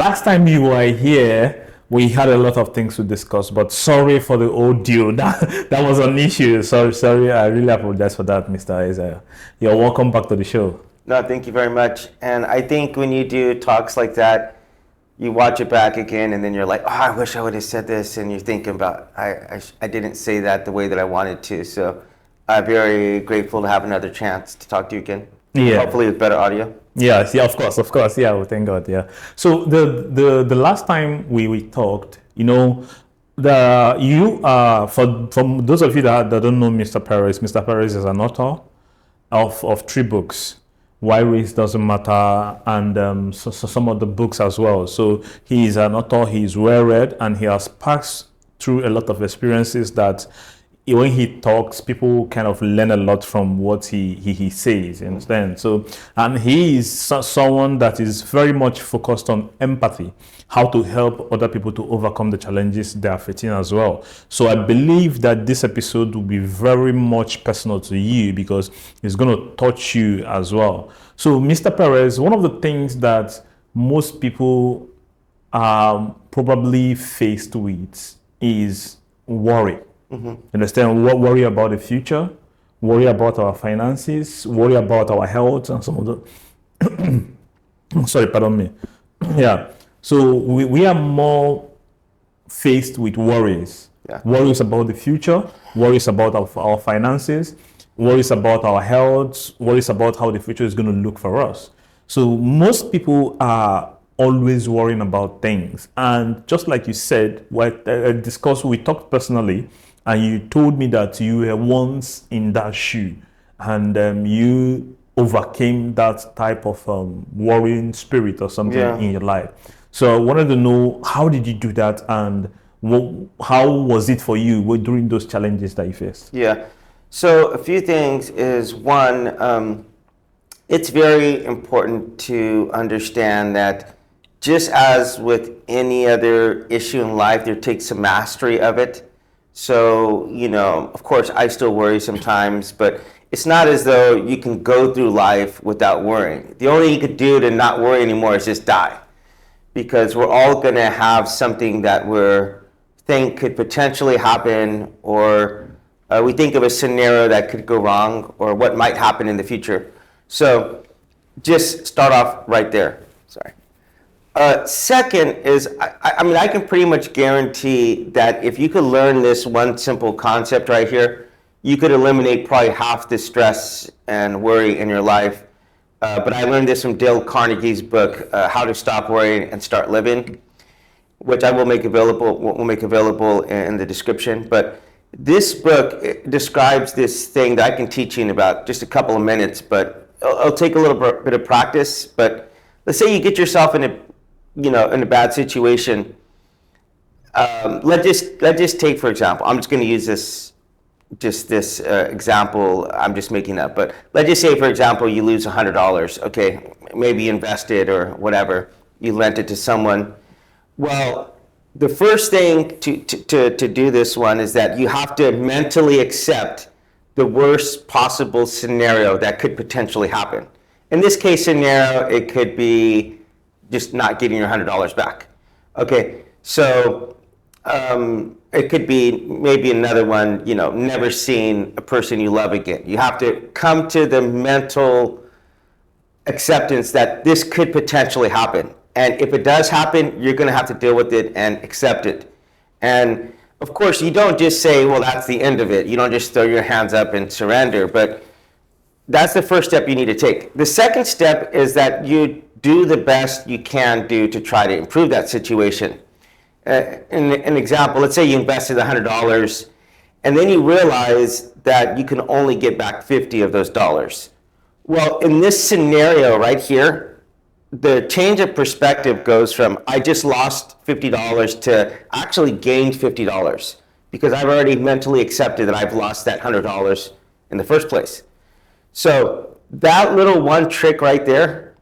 last time you were here, we had a lot of things to discuss, but sorry for the audio. That was an issue. Sorry. I really apologize for that, Mr. Isaiah. You're welcome back to the show. No, thank you very much. And I think when you do talks like that, you watch it back again, and then you're like, oh, I wish I would have said this. And you're thinking about, I didn't say that the way that I wanted to. So I'm very grateful to have another chance to talk to you again. Yeah. Hopefully with better audio. Yes, yeah, of course, yeah, well, thank God, yeah. So the last time we talked, you know, from those of you that don't know Mr. Perez is an author of 3 books, Why Race Doesn't Matter, and so some of the books as well. So he is an author, he is well read, and he has passed through a lot of experiences that when he talks, people kind of learn a lot from what he says, you understand? So, and he is someone that is very much focused on empathy, how to help other people to overcome the challenges they are facing as well. So I believe that this episode will be very much personal to you because it's going to touch you as well. So Mr. Perez, one of the things that most people are probably faced with is worry. Mm-hmm. Understand? Worry about the future, worry about our finances, worry about our health, and some of the. Sorry, pardon me. Yeah. So we are more faced with worries. Yeah. Worries about the future, worries about our finances, worries about our health, worries about how the future is going to look for us. So most people are always worrying about things. And just like you said, we talked personally. And you told me that you were once in that shoe and you overcame that type of worrying spirit or something in your life. So I wanted to know, how did you do that and how was it for you during those challenges that you faced? Yeah. So a few things is one, it's very important to understand that just as with any other issue in life, there takes some mastery of it. So, you know, of course, I still worry sometimes, but it's not as though you can go through life without worrying. The only thing you could do to not worry anymore is just die. Because we're all going to have something that we think could potentially happen, or we think of a scenario that could go wrong, or what might happen in the future. So just start off right there. Sorry. Second is, I mean, I can pretty much guarantee that if you could learn this one simple concept right here, you could eliminate probably half the stress and worry in your life. But I learned this from Dale Carnegie's book, How to Stop Worrying and Start Living, which I will make available in the description. But this book describes this thing that I can teach you in about just a couple of minutes, but it'll take a little bit of practice. But let's say you get yourself in a bad situation. Let's just take, for example, I'm just going to use this example I'm just making up, but let's just say, for example, you lose $100. Okay, maybe you invested or whatever, you lent it to someone. Well, the first thing to do this one is that you have to mentally accept the worst possible scenario that could potentially happen. In this case scenario, it could be just not getting your $100 back. Okay, so it could be maybe another one, never seeing a person you love again. You have to come to the mental acceptance that this could potentially happen. And if it does happen, you're going to have to deal with it and accept it. And of course, you don't just say, well, that's the end of it. You don't just throw your hands up and surrender. But that's the first step you need to take. The second step is that you do the best you can do to try to improve that situation. An example, let's say you invested $100 and then you realize that you can only get back 50 of those dollars. Well, in this scenario right here, the change of perspective goes from I just lost $50 to actually gained $50 because I've already mentally accepted that I've lost that $100 in the first place. So that little one trick right there,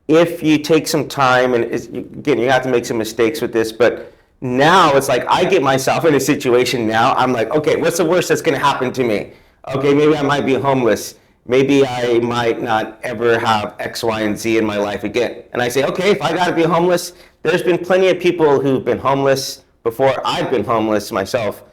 if you take some time, and again, you have to make some mistakes with this, but now it's like I get myself in a situation now, I'm like, okay, what's the worst that's going to happen to me? Okay, maybe I might be homeless. maybe I might not ever have X, Y, and Z in my life again. And I say, okay, if I got to be homeless, there's been plenty of people who've been homeless before I've been homeless myself,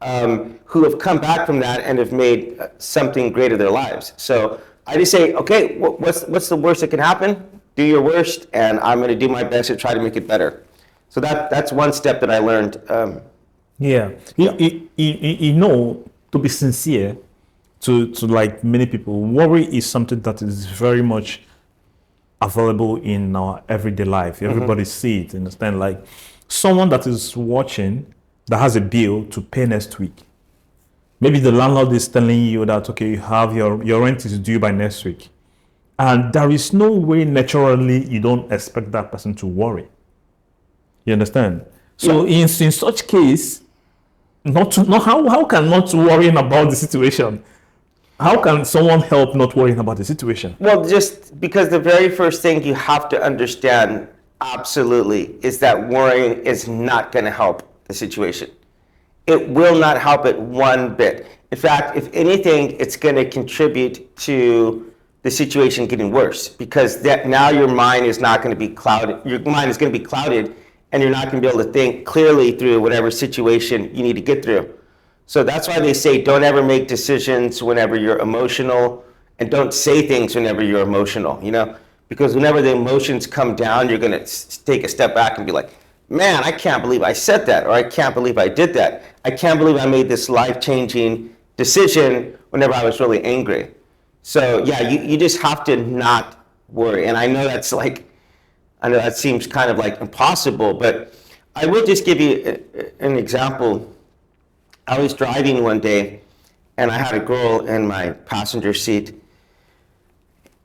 who have come back from that and have made something great of their lives. So I just say, okay, what's the worst that can happen? Do your worst, and I'm going to do my best to try to make it better. So that's one step that I learned. Yeah. You know, to be sincere, to like many people, worry is something that is very much available in our everyday life. Everybody see it, understand? Like someone that is watching that has a bill to pay next week. Maybe the landlord is telling you that, okay, you have your rent is due by next week. And there is no way naturally you don't expect that person to worry. You understand? So in such case, how can not worrying about the situation? How can someone help not worrying about the situation? Well, just because the very first thing you have to understand absolutely is that worrying is not going to help the situation. It will not help it one bit. In fact, if anything, it's going to contribute to the situation getting worse, because that now your mind is not going to be clouded. Your mind is going to be clouded, and you're not going to be able to think clearly through whatever situation you need to get through. So that's why they say don't ever make decisions whenever you're emotional, and don't say things whenever you're emotional, you know? Because whenever the emotions come down, you're going to take a step back and be like, man, I can't believe I said that, or I can't believe I did that. I can't believe I made this life-changing decision whenever I was really angry. So yeah, you just have to not worry. And I know that seems kind of like impossible, but I will just give you an example. I was driving one day and I had a girl in my passenger seat,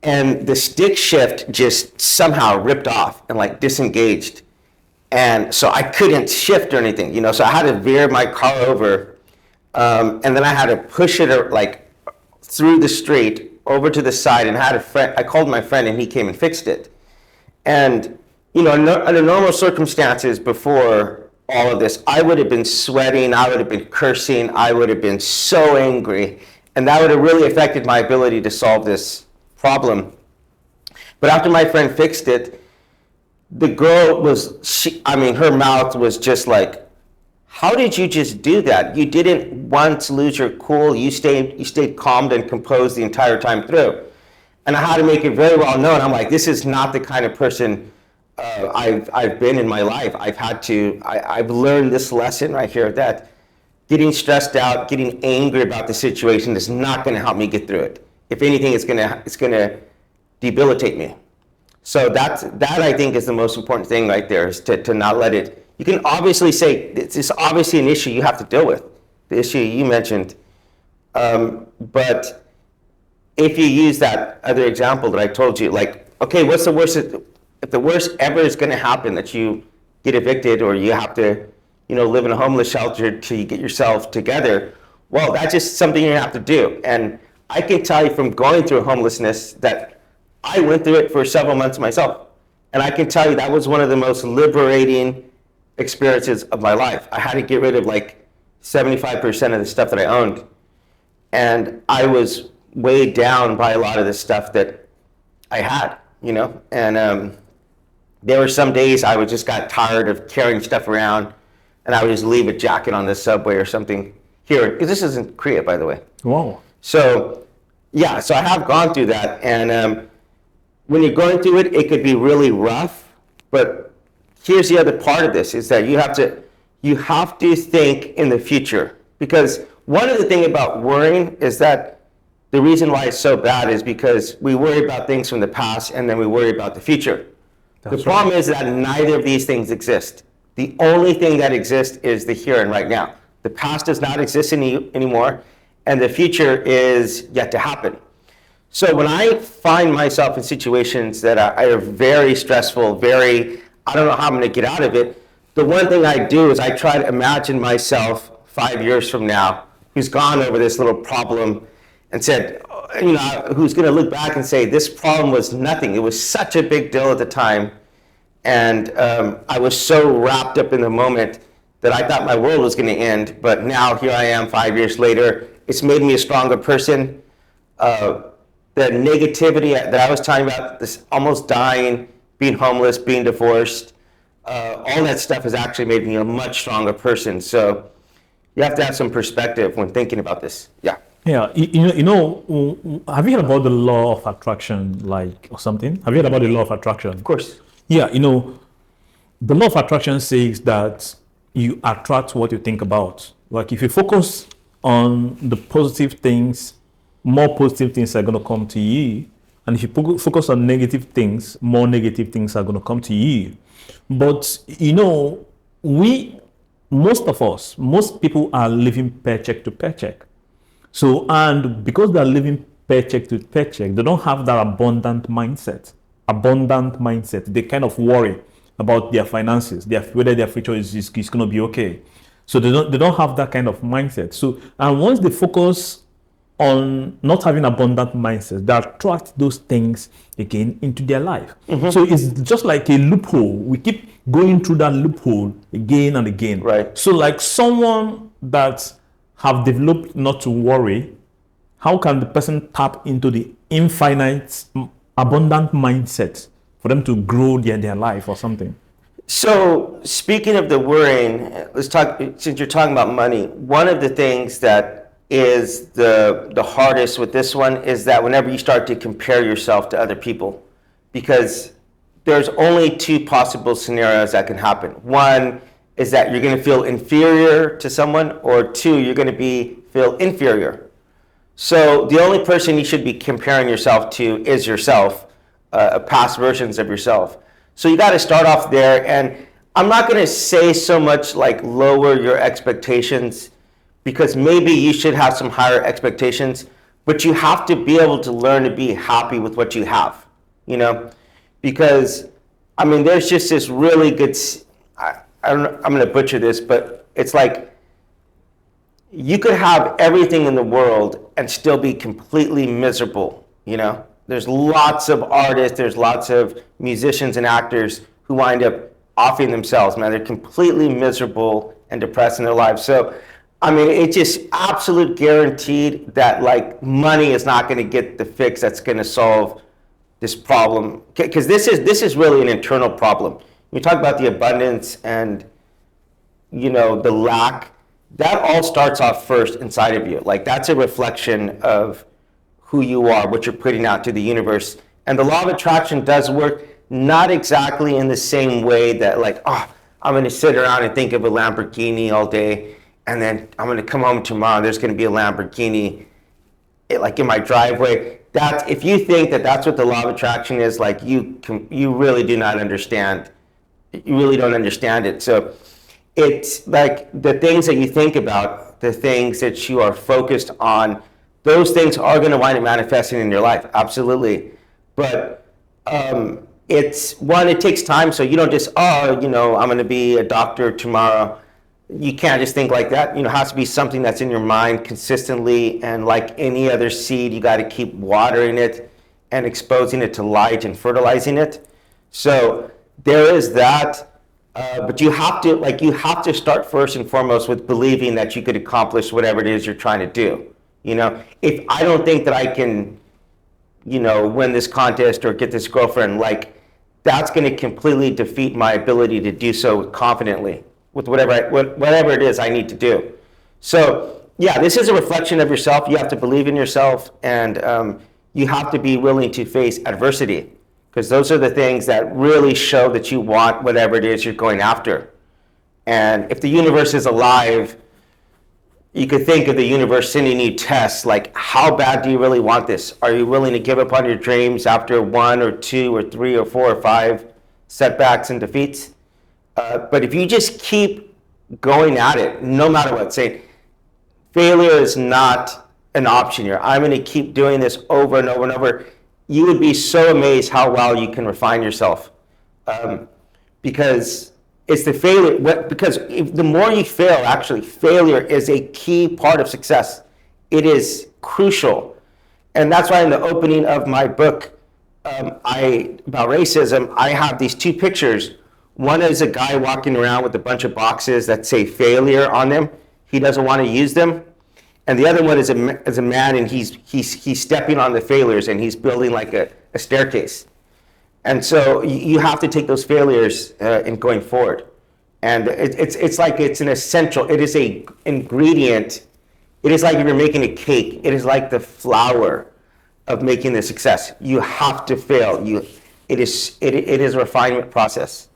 and the stick shift just somehow ripped off and like disengaged. And so I couldn't shift or anything, you know, so I had to veer my car over, and then I had to push it like through the street over to the side, and I called my friend and he came and fixed it. And, you know, under normal circumstances before all of this, I would have been sweating, I would have been cursing, I would have been so angry, and that would have really affected my ability to solve this problem. But after my friend fixed it, the girl her mouth was just like, how did you just do that? You didn't once lose your cool. You stayed calm and composed the entire time through. And I had to make it very well known. I'm like, this is not the kind of person I've been in my life. I've learned this lesson right here, that getting stressed out, getting angry about the situation is not going to help me get through it. If anything, it's going to debilitate me. So that I think is the most important thing right there, is to not let it. You can obviously say it's obviously an issue you have to deal with, the issue you mentioned, but if you use that other example that I told you, like, okay, what's the worst? If the worst ever is going to happen, that you get evicted or you have to, you know, live in a homeless shelter till you get yourself together, well, that's just something you have to do. And I can tell you from going through homelessness that I went through it for several months myself. And I can tell you that was one of the most liberating experiences of my life. I had to get rid of like 75% of the stuff that I owned. And I was weighed down by a lot of the stuff that I had, you know? And there were some days I just got tired of carrying stuff around, and I would just leave a jacket on the subway or something here, because this isn't Korea, by the way. Wow. So, yeah, so I have gone through that. And when you're going through it, it could be really rough, but here's the other part of this, is that you have to think in the future. Because one of the things about worrying is that the reason why it's so bad is because we worry about things from the past and then we worry about the future. The problem is that neither of these things exist. The only thing that exists is the here and right now. The past does not exist anymore, and the future is yet to happen. So when I find myself in situations that are very stressful, I don't know how I'm going to get out of it, the one thing I do is I try to imagine myself 5 years from now, who's gone over this little problem and said, you know, who's going to look back and say, this problem was nothing. It was such a big deal at the time. And I was so wrapped up in the moment that I thought my world was going to end. But now here I am 5 years later. It's made me a stronger person. the negativity that I was talking about, this almost dying, being homeless, being divorced, all that stuff has actually made me a much stronger person. So you have to have some perspective when thinking about this. Yeah. Yeah, have you heard about the law of attraction, like, or something? Have you heard about the law of attraction? Of course. Yeah, the law of attraction says that you attract what you think about. Like, if you focus on the positive things, more positive things are going to come to you. And if you focus on negative things, more negative things are going to come to you. But, most people are living paycheck to paycheck. So, and because they're living paycheck to paycheck, they don't have that abundant mindset. They kind of worry about their finances, whether their future is going to be okay. So they don't have that kind of mindset. So, and once they focus on not having abundant mindset, they attract those things again into their life. So it's just like a loophole. We keep going through that loophole again and again. Right. So like someone that have developed not to worry, how can the person tap into the infinite, abundant mindset for them to grow their life or something? So speaking of the worrying, let's talk, since you're talking about money, one of the things that is the hardest with this one is that whenever you start to compare yourself to other people, because there's only two possible scenarios that can happen. One is that you're going to feel inferior to someone, or two, you're going to feel inferior. So the only person you should be comparing yourself to is yourself, past versions of yourself. So you got to start off there, and I'm not going to say so much like lower your expectations, because maybe you should have some higher expectations, but you have to be able to learn to be happy with what you have, because I mean, there's just this really good, I don't know, I'm going to butcher this, but it's like you could have everything in the world and still be completely miserable. There's lots of artists, there's lots of musicians and actors who wind up offing themselves, man. They're completely miserable and depressed in their lives. So, I mean, it's just absolute guaranteed that like money is not going to get the fix that's going to solve this problem. Because this is really an internal problem. You talk about the abundance and, the lack, that all starts off first inside of you. Like that's a reflection of who you are, what you're putting out to the universe. And the law of attraction does work not exactly in the same way that like, I'm going to sit around and think of a Lamborghini all day, and then I'm going to come home tomorrow and there's going to be a Lamborghini like in my driveway. That's, if you think that that's what the law of attraction is, like you really do not understand. You really don't understand it. So it's like the things that you think about, the things that you are focused on, those things are going to wind up manifesting in your life. Absolutely. But it's one, it takes time. So you don't just, I'm going to be a doctor tomorrow. You can't just think like that. It has to be something that's in your mind consistently. And like any other seed, you got to keep watering it and exposing it to light and fertilizing it. So there is that. But you have to start first and foremost with believing that you could accomplish whatever it is you're trying to do. If I don't think that I can, win this contest or get this girlfriend, like that's going to completely defeat my ability to do so confidently with whatever it is I need to do. So yeah, this is a reflection of yourself. You have to believe in yourself, and you have to be willing to face adversity, because those are the things that really show that you want whatever it is you're going after. And if the universe is alive, you could think of the universe sending you tests, like how bad do you really want this? Are you willing to give up on your dreams after 1 or 2 or 3 or 4 or 5 setbacks and defeats? But if you just keep going at it, no matter what, say, failure is not an option here. I'm going to keep doing this over and over and over. You would be so amazed how well you can refine yourself, because it's the failure. Because the more you fail, actually, failure is a key part of success. It is crucial, and that's why in the opening of my book, about racism, I have these 2 pictures. One is a guy walking around with a bunch of boxes that say failure on them. He doesn't want to use them. and the other one is a man, and he's stepping on the failures, and he's building like a staircase. And so you have to take those failures in going forward. And it's like it's an essential. It is a ingredient. It is like if you're making a cake. It is like the flour of making the success. You have to fail. It is a refinement process.